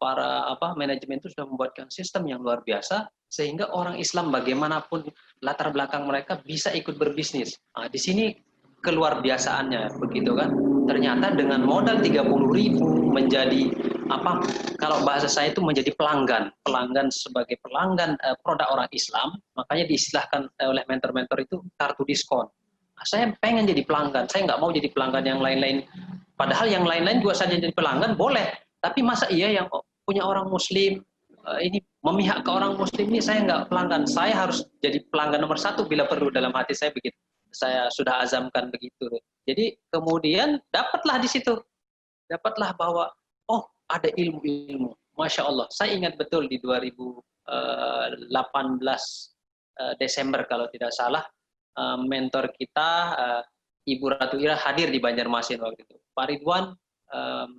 Para manajemen itu sudah membuatkan sistem yang luar biasa sehingga orang Islam bagaimanapun latar belakang mereka bisa ikut berbisnis. Di sini keluar biasaannya begitu kan. Ternyata dengan modal 30.000 menjadi kalau bahasa saya itu menjadi pelanggan sebagai pelanggan produk orang Islam, makanya diistilahkan oleh mentor-mentor itu kartu diskon. Saya pengen jadi pelanggan, saya nggak mau jadi pelanggan yang lain-lain. Padahal yang lain-lain juga saja jadi pelanggan boleh, tapi masa iya yang punya orang Muslim ini memihak ke orang Muslim ini saya nggak pelanggan, saya harus jadi pelanggan nomor 1 bila perlu, dalam hati saya begitu. Saya sudah azamkan begitu. Jadi kemudian dapatlah di situ, bahwa oh ada ilmu-ilmu, Masya Allah. Saya ingat betul di 2018 Desember kalau tidak salah, mentor kita Ibu Ratu Ira hadir di Banjarmasin waktu itu. Pak Ridwan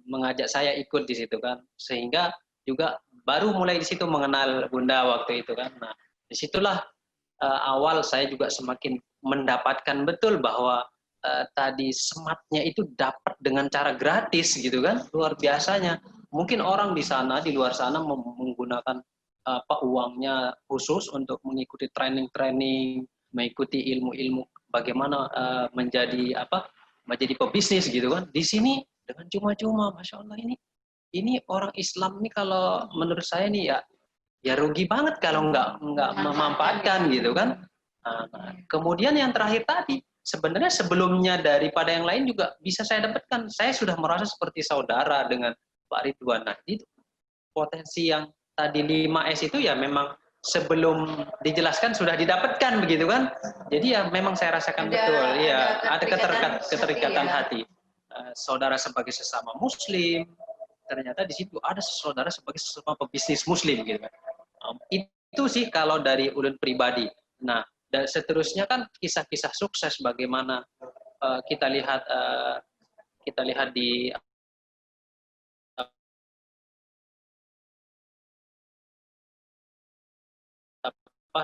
mengajak saya ikut di situ kan, sehingga juga baru mulai di situ mengenal Bunda waktu itu kan. Nah, disitulah awal saya juga semakin mendapatkan betul bahwa tadi sematnya itu dapat dengan cara gratis gitu kan, luar biasanya. Mungkin orang di sana, di luar sana menggunakan uangnya khusus untuk mengikuti training-training, mengikuti ilmu-ilmu bagaimana menjadi pebisnis gitu kan. Di sini dengan cuma-cuma, masya Allah, ini orang Islam nih kalau menurut saya nih ya rugi banget kalau nggak memanfaatkan gitu kan. Nah, kemudian yang terakhir tadi, sebenarnya sebelumnya daripada yang lain juga bisa saya dapatkan. Saya sudah merasa seperti saudara dengan Pak Ridwan. Nah, itu potensi yang tadi 5S itu ya memang sebelum dijelaskan sudah didapatkan begitu kan. Jadi ya memang saya rasakan betul. Iya, ada keterikatan hati. Saudara sebagai sesama muslim, ternyata di situ ada saudara sebagai sesama pebisnis muslim gitu kan. Itu sih kalau dari ulun pribadi. Nah, dan seterusnya kan kisah-kisah sukses bagaimana kita lihat di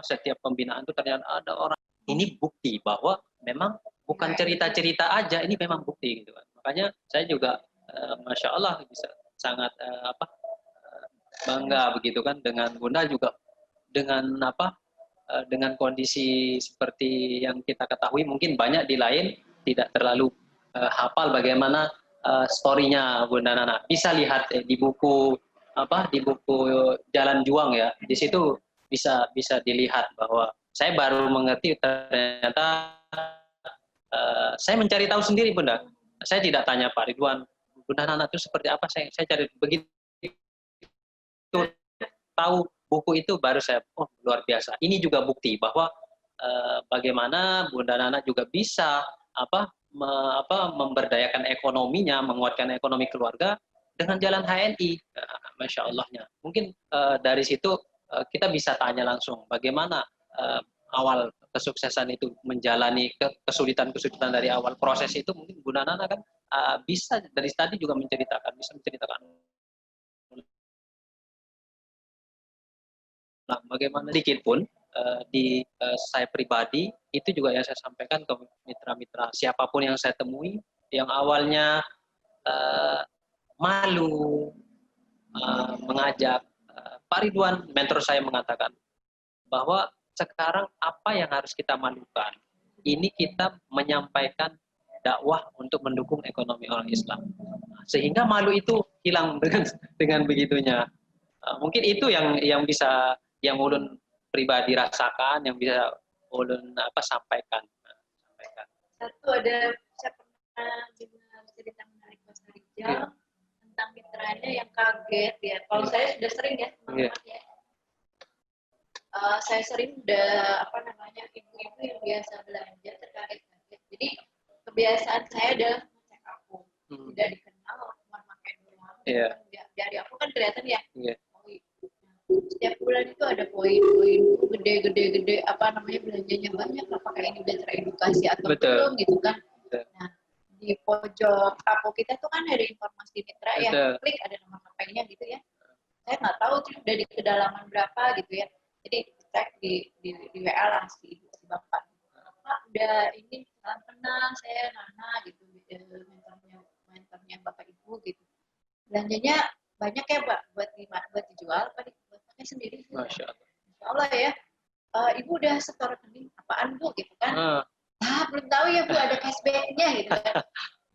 setiap pembinaan itu ternyata ada orang. Ini bukti bahwa memang bukan cerita-cerita aja, ini memang bukti gitu kan. Makanya saya juga masya Allah bisa sangat bangga begitu kan dengan Bunda juga dengan dengan kondisi seperti yang kita ketahui, mungkin banyak di lain tidak terlalu hafal bagaimana story-nya Bunda Nana. Bisa lihat di buku Jalan Juang ya. Di situ bisa dilihat bahwa saya baru mengerti ternyata saya mencari tahu sendiri Bunda. Saya tidak tanya Pak Ridwan, Bunda Nana itu seperti apa, saya cari begitu tahu buku itu baru saya luar biasa. Ini juga bukti bahwa bagaimana Bunda Nana juga bisa memberdayakan ekonominya, menguatkan ekonomi keluarga dengan jalan HNI. Masya Allahnya. Mungkin dari situ kita bisa tanya langsung bagaimana awal kesuksesan itu menjalani kesulitan-kesulitan dari awal proses itu. Mungkin Bunda Nana kan bisa dari tadi juga bisa menceritakan. Nah, bagaimana sedikit pun saya pribadi itu juga yang saya sampaikan ke mitra-mitra siapapun yang saya temui yang awalnya malu mengajak Pak Ridwan, mentor saya mengatakan bahwa sekarang apa yang harus kita malukan? Ini kita menyampaikan dakwah untuk mendukung ekonomi orang Islam. Sehingga malu itu hilang dengan begitunya. Mungkin itu yang bisa yang ulun pribadi rasakan, yang bisa ulun sampaikan. Satu ada saya pernah dengar cerita menarik Mas Rijal tentang mitranya yang kaget ya. Kalau saya sudah sering ya teman-teman ya. Saya sering udah ibu-ibu yang biasa belanja terkaget-kaget. Jadi kebiasaan saya adalah ngecek akun. Tidak dikenal, cuma pakai doang. Dari aku kan kelihatan ya. Setiap bulan itu ada poin-poin gede belanjanya banyak, apakah ini udah teredukasi atau belum gitu kan. Nah, di pojok kapo kita tuh kan ada informasi mitra ya, klik ada nomor HP-nya gitu ya. Saya nggak tahu tuh udah di kedalaman berapa gitu ya. Jadi cek di WA lah si bapak. Pak udah ini salam kenal, saya Nana gitu, mentornya bapak ibu gitu. Belanjanya banyak ya Pak, buat dijual apa buat pakai sendiri? Masya Allah ya. Ibu udah setor rekening apaan Bu gitu kan? Belum tahu ya Bu, ada cashbacknya gitu kan.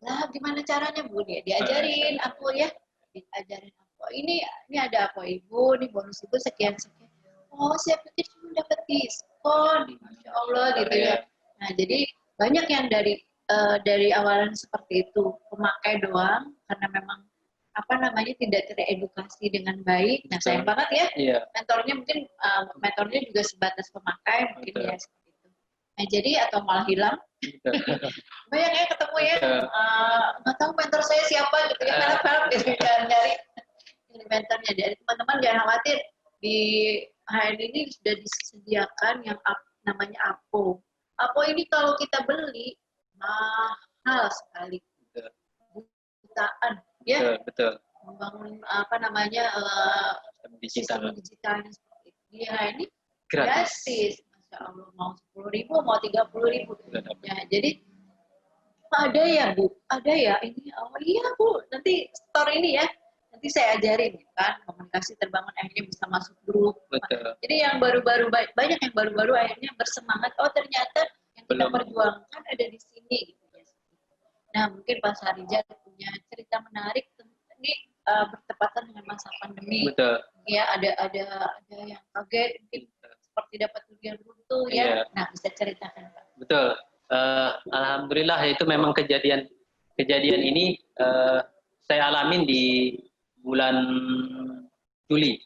Lah gimana caranya Bu? Diajarin aku ya, diajarin aku. Ini ada apa Ibu? Ini bonus Ibu sekian. Oh saya pikir cuma dapat diskon, Masya Allah gitu ya. Nah jadi banyak yang dari awalan seperti itu pemakai doang karena memang tidak teredukasi dengan baik. Nah sayang banget ya, mentornya mungkin mentornya juga sebatas pemakai mungkin ya seperti itu. Nah jadi atau malah hilang. Banyak ya ketemu ya, nggak tahu mentor saya siapa gitu ya, harap gitu nyari mentornya. Jadi teman-teman jangan khawatir, di HN ini sudah disediakan yang namanya Apo. Apo ini kalau kita beli mahal sekali, Betul. jutaan, ya. Betul, betul. Membangun apa namanya Digital sistem digitalnya seperti itu. Dia ini gratis. gratis, masya Allah, mau 10.000 mau 30.000. Sudah dapat. Ya, jadi ada ya Bu, ada ya ini. Oh iya Bu, nanti store ini ya, nanti saya ajarin gitu kan, komunikasi terbangun, akhirnya bisa masuk grup. Betul. Jadi yang baru-baru banyak yang baru-baru akhirnya bersemangat. Oh ternyata yang kita Belum. perjuangkan ada di sini gitu ya. Nah mungkin Pak Sarijat punya cerita menarik ini bertepatan dengan masa pandemi. Betul. Ya ada yang kaget mungkin seperti dapat ujian runtuh ya. Iya. Nah bisa ceritakan Pak. Betul. Alhamdulillah itu memang kejadian ini saya alamin di bulan Juli.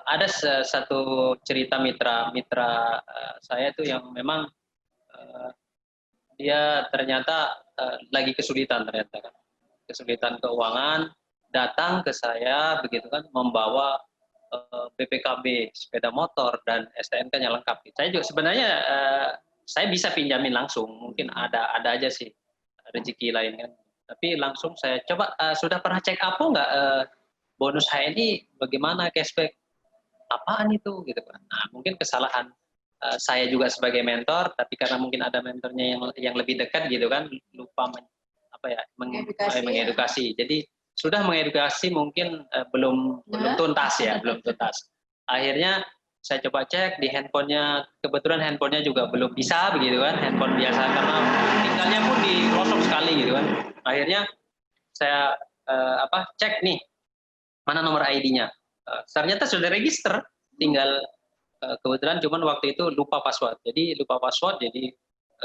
Ada satu cerita mitra saya tuh yang memang dia ternyata lagi kesulitan ternyata kan. Kesulitan keuangan, datang ke saya begitu kan, membawa BPKB sepeda motor dan STNK-nya lengkap. Saya juga sebenarnya saya bisa pinjamin langsung, mungkin ada aja sih rezeki lain kan. Tapi langsung saya coba, sudah pernah cek apa nggak bonus HNI bagaimana cashback? Apaan itu gitu kan? Nah mungkin kesalahan saya juga sebagai mentor, tapi karena mungkin ada mentornya yang lebih dekat gitu kan, lupa mengedukasi. Jadi sudah mengedukasi mungkin belum tuntas ya, belum tuntas. Akhirnya saya coba cek di handphonenya, kebetulan handphonenya juga belum bisa begitu kan, handphone biasa karena tinggalnya pun di pelosok sekali gitu kan. Akhirnya saya cek nih mana nomor ID-nya. Ternyata sudah register, tinggal kebetulan cuman waktu itu lupa password. Jadi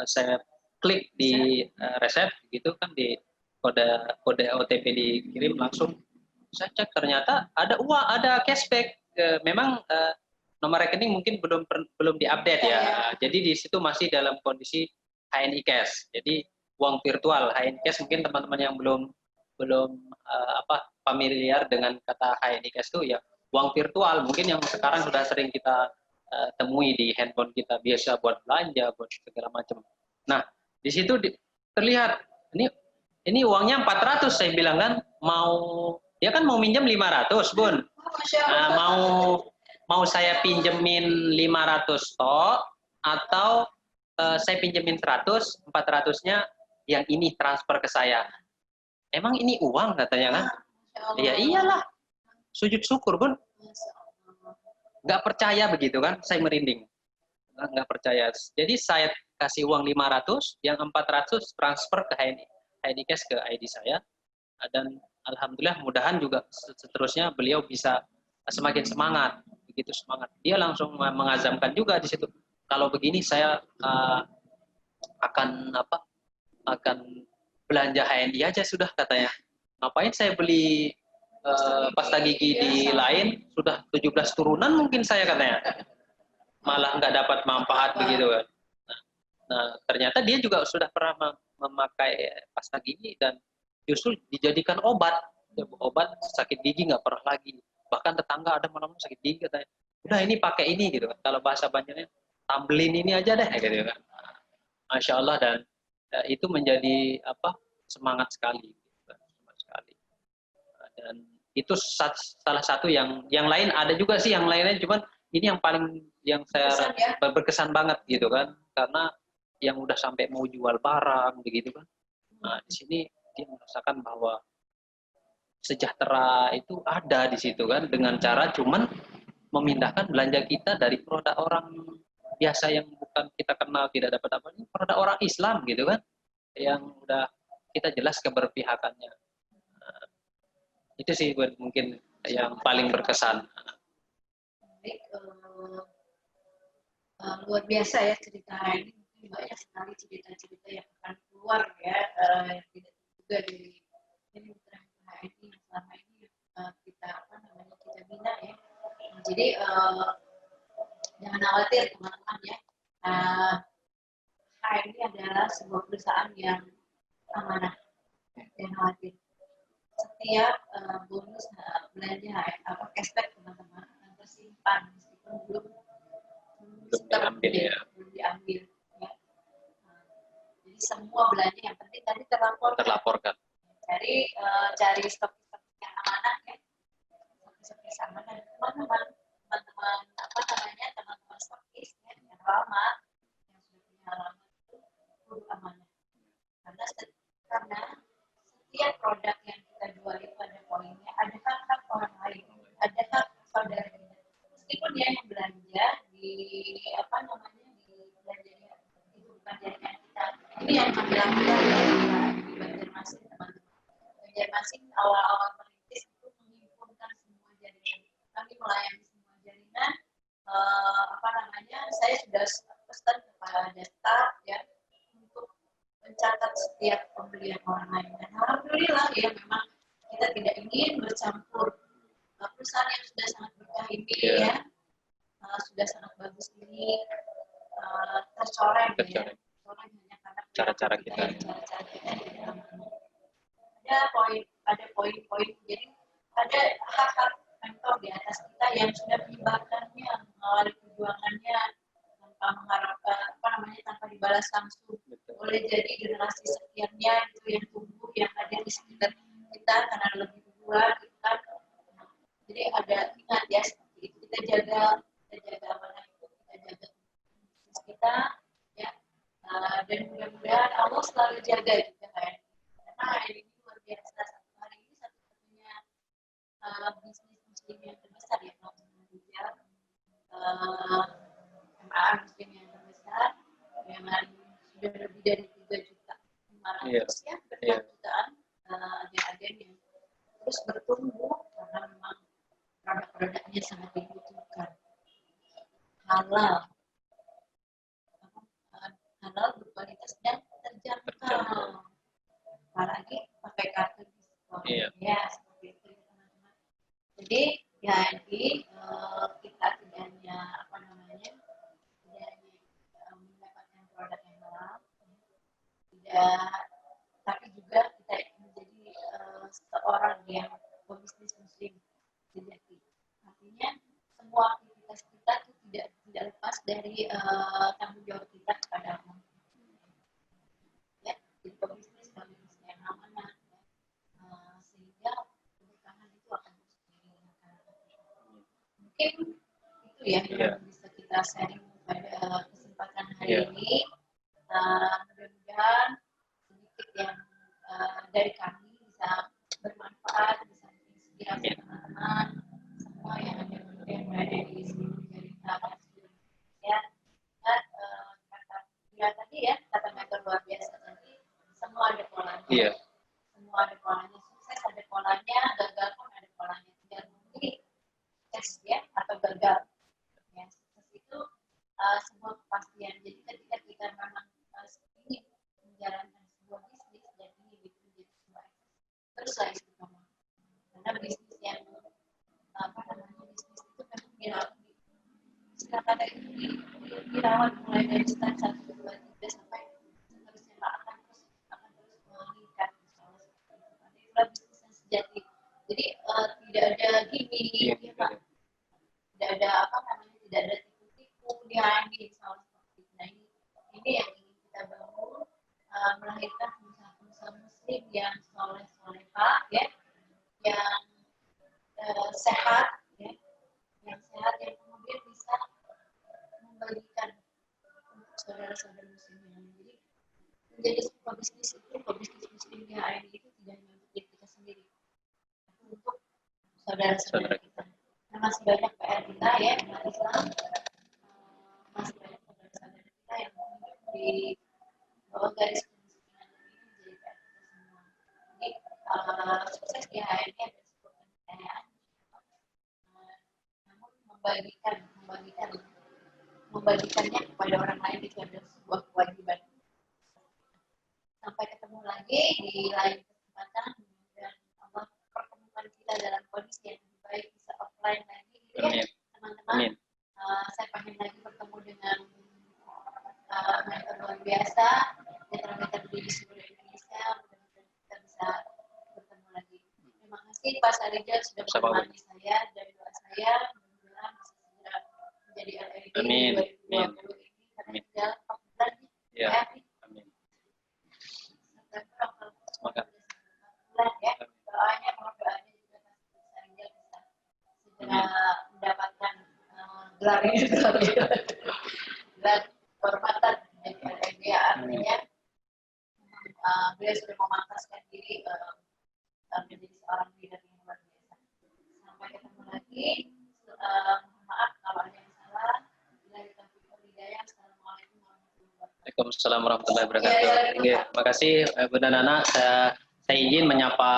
saya klik di reset gitu kan, di kode OTP dikirim, langsung saya cek ternyata ada uang, ada cashback. Memang nomor rekening mungkin belum diupdate ya. Jadi di situ masih dalam kondisi HNI cash. Jadi uang virtual HNI cash, mungkin teman-teman yang belum familiar dengan kata HNI cash itu ya uang virtual, mungkin yang sekarang sudah sering kita temui di handphone kita, biasa buat belanja, buat segala macam. Nah, di situ terlihat ini uangnya 400, saya bilang kan, dia kan mau minjem 500, Bun. Nah, mau saya pinjemin 500 toh, atau saya pinjemin 100, 400-nya yang ini transfer ke saya. Emang ini uang katanya kan? Ya iyalah, sujud syukur, Bun. Nggak percaya begitu kan, saya merinding. Nggak percaya. Jadi saya kasih uang 500, yang 400 transfer ke HNI Cash ke ID saya, dan alhamdulillah mudahan juga seterusnya beliau bisa semakin semangat, begitu semangat. Dia langsung mengazamkan juga di situ. Kalau begini saya akan belanja HNI aja sudah katanya. Ngapain saya beli pasta gigi di lain, sudah 17 turunan mungkin saya katanya. Malah nggak dapat manfaat begitu kan. Nah, ternyata dia juga sudah pernah memakai pasta gigi dan justru dijadikan obat sakit gigi, nggak pernah lagi. Bahkan tetangga ada malam sakit gigi katanya, udah ini pakai ini gitu kan. Kalau bahasa Banjarnya, tambelin ini aja deh gitu kan. Masya Allah, dan itu menjadi semangat sekali. Dan itu salah satu yang lain ada juga sih yang lainnya, cuman ini yang saya berkesan banget gitu kan, karena yang udah sampai mau jual barang begitu kan. Nah, di sini dia merasakan bahwa sejahtera itu ada di situ kan, dengan cara cuman memindahkan belanja kita dari produk orang biasa yang bukan kita kenal, tidak dapat apa, ini produk orang Islam gitu kan, yang udah kita jelas keberpihakannya. Nah, itu sih mungkin yang paling berkesan. Luar biasa ya cerita ini, mungkin banyak sekali cerita-cerita yang akan keluar ya, yang tidak juga dari mitra HNI yang selama ini kita kita bina ya. Jadi jangan khawatir teman-teman ya, HNI adalah sebuah perusahaan yang amanah, jangan khawatir. Setiap bonus belanja cashback teman-teman tersimpan meskipun belum diambil ya. belum diambil. Ya. Nah, jadi semua belanja yang penting tadi Terlaporkan. Cari stok-stok yang amanah ya, stok-stok yang amanah. Teman-teman stokis ya, yang lama, yang sudah punya lama itu perlu amanah. Karena setiap produk yang kita jual itu ada poinnya, ada hak orang lain, ada hak saudara kita. Meskipun dia yang belanja di di belanjanya itu bukan jaringan kita. Ini yang kami lakukan di Banjarmasin, teman-teman. Banjarmasin awal-awal merintis itu menghimpunkan semua jaringan. Kami melayani semua jaringan. Saya sudah pesan kepada staf ya untuk mencatat setiap pembelian orang lain. Dan alhamdulillah ya memang kita tidak ingin bercampur perusahaan yang sudah sangat berkah ini ya, sudah sangat bagus ini tercoreng ya, tercoreng hanya karena Cara-cara kita. cara-cara kita di dalam ini. Ada poin-poin, jadi ada hak-hak mentor di atas kita yang sudah menyebarkannya melalui perjuangannya tanpa mengharapkan tanpa dibalas langsung. Boleh jadi generasi sekiannya itu yang tumbuh, yang ada di sekitar kita karena lebih duluan gitu kan. Jadi ada ingat ya seperti itu, kita jaga amanah itu, kita jaga bisnis kita ya, dan mudah-mudahan Allah selalu jaga juga kan. Karena hari ini luar biasa, hari ini satu-satunya bisnis muslim yang terbesar ya kalau Indonesia, MA muslim yang terbesar dengan sudah lebih dari 3.500.000 ya, jutaan agen-agen yang terus bertumbuh karena memang produk-produknya sangat dibutuhkan. Halal berkualitas dan terjangkau. Apalagi pakai kartu diskon. Ya, seperti itu teman-teman. Jadi kita tidak hanya mendapatkan produk yang halal, tapi juga kita menjadi seorang yang pebisnis muslim sejati. Artinya semua aktivitas kita itu tidak lepas dari tanggung jawab kita kepada Allah. Ya, jadi pebisnis yang amanah, sehingga keberkahan itu akan terus diingatkan. Mungkin itu ya yang bisa kita sharing pada kesempatan hari ini. Mudah-mudahan sedikit yang dari kami bisa bermanfaat, bisa menginspirasi teman-teman semua yang berada di seluruh jaringan ya. Tadi ya kata mentor luar biasa tadi, semua ada polanya. Semua ada polanya, sukses ada polanya, gagal pun ada polanya. Tinggal memilih sukses ya atau gagal. Ya, sukses itu sebuah kepastian. Jadi ketika kita memang ingin menjalankan sebuah bisnis dan ingin menjadi sebuah teruslah istiqomah. Karena bisnis yang bisnis itu memang silakan dirawat mulai dari start 1, 2, 3 sampai seterusnya akan terus meningkat. Itulah bisnis yang sejati. Jadi tidak ada gimmick, ya Pak. Tidak ada tidak ada tipu-tipu, dihadir seperti itu. Nah ini yang ingin kita bangun, melahirkan pengusaha-pengusaha muslim yang soleh-solehah ya, yang sehat ya, yang kemudian bisa membagikan untuk saudara-saudara muslim yang lain. Jadi menjadi sebuah bisnis muslim di hari itu tidak hanya untuk diri kita sendiri, tapi untuk saudara-saudara kita. Nah, masih banyak PR kita ya, umat Islam, masih banyak saudara-saudara kita yang hidup di bawah garis kemiskinan ini, menjadi PR kita semua. Jadi sukses di hari ini ada sebuah keniscayaan, namun membagikannya kepada orang lain itu adalah sebuah kewajiban. Sampai ketemu lagi di lain kesempatan, dan Allah pertemukan kita dalam kondisi yang lebih baik, bisa offline lagi gitu ya teman-teman. Saya pengen lagi bertemu dengan mentor luar biasa, mitra-mitra di seluruh Indonesia. Mudah-mudahan kita bisa bertemu lagi. Terima kasih Pak Sarijal sudah menemani saya, dan doa saya mudah-mudahan bisa segera menjadi LRI di Amin. 2020 ini karena Amin. sudah 4 bulan Ya. ya. Amin. September, Oktober, Semoga. bulan ya. Doanya, mohon doanya juga Mas Rizal bisa segera mendapatkan gelar ini, gelar kehormatan menjadi LMG. Artinya beliau sudah memantaskan diri menjadi seorang leader yang luar biasa. Sampai ketemu lagi. Mohon maaf kalau ada yang salah. Bila kita hidayah. Assalamualaikum warahmatullahi wabarakatuh. Waalaikumsalam warahmatullahi wabarakatuh. Ya, Oke, terima kasih Bunda Nana. Saya izin menyapa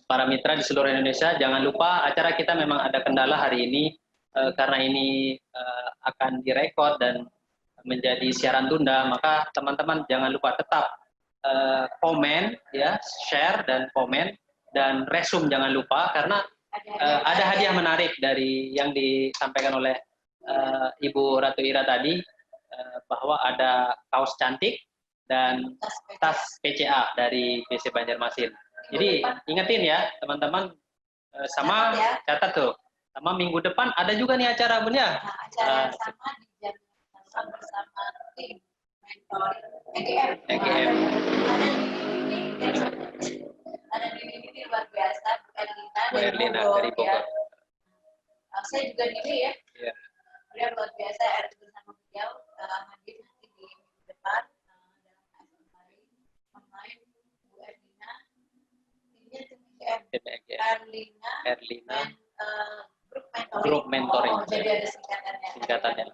para mitra di seluruh Indonesia. Jangan lupa acara kita memang ada kendala hari ini karena ini akan direkod dan menjadi siaran tunda. Maka teman-teman jangan lupa tetap komen, ya, share dan komen dan resume jangan lupa karena ada hadiah menarik dari yang disampaikan oleh Ibu Ratu Ira tadi. Bahwa ada kaos cantik dan tas PCA dari PC Banjarmasin. Jadi ingetin ya teman-teman, sama catat tuh, sama minggu depan ada juga nih acara Bun ya. Nah, acara yang sama di jam bersama tim mentor EGM. Ada di luar biasa, Bu Erlina dari Bogor. Saya juga Nini ya. Iya. Beliau luar biasa, bersama beliau hadir nanti di minggu depan dalam online Bu Erlina, timnya tim EGM, Erlina, grup mentoring. Oh, jadi ada singkatannya.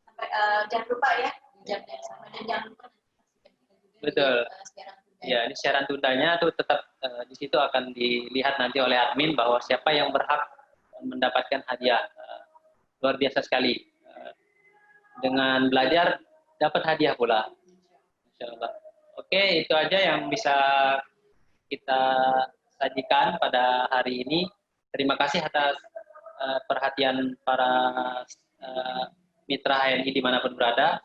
Sampai jangan lupa ya di jam yang sama dan jangan lupa saksikan kita juga. Betul. Siaran tunda. Ya, ini siaran tundanya tuh tetap di situ akan dilihat nanti oleh admin bahwa siapa yang berhak mendapatkan hadiah. Luar biasa sekali. Dengan belajar dapat hadiah pula. Insyaallah. Oke, itu aja yang bisa kita sajikan pada hari ini. Terima kasih atas perhatian para mitra HNI dimanapun berada.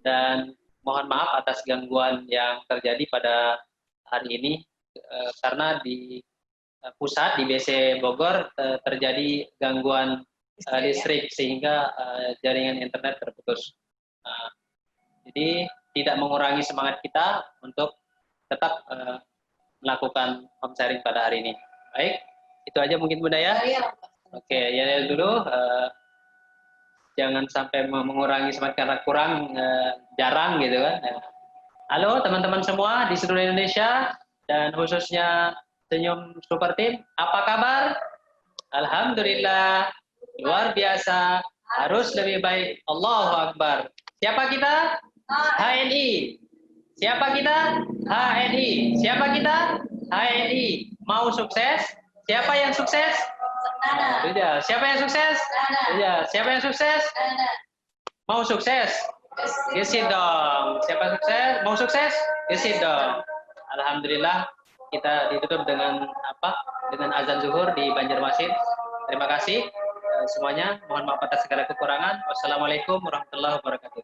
Dan mohon maaf atas gangguan yang terjadi pada hari ini. Karena di pusat, di BC Bogor, terjadi gangguan listrik sehingga jaringan internet terputus. Jadi tidak mengurangi semangat kita untuk tetap melakukan home sharing pada hari ini. Baik, itu aja mungkin Bunda ya. Oke, ya dulu jangan sampai mengurangi semangat karena kurang jarang gitu kan. Halo teman-teman semua di seluruh Indonesia dan khususnya Senyum Super Team, apa kabar? Alhamdulillah. Luar biasa, harus lebih baik. Allahu Akbar. Siapa kita? HNI. Siapa kita? HNI. Siapa kita? HNI. Mau sukses? Siapa yang sukses? Iya. Siapa yang sukses? Iya. Siapa yang sukses? Mau sukses? Gesit dong. Siapa sukses? Mau sukses? Gesit dong. Alhamdulillah kita ditutup dengan apa? Dengan azan zuhur di Banjarmasin. Terima kasih semuanya. Mohon maaf atas segala kekurangan. Wassalamualaikum warahmatullahi wabarakatuh.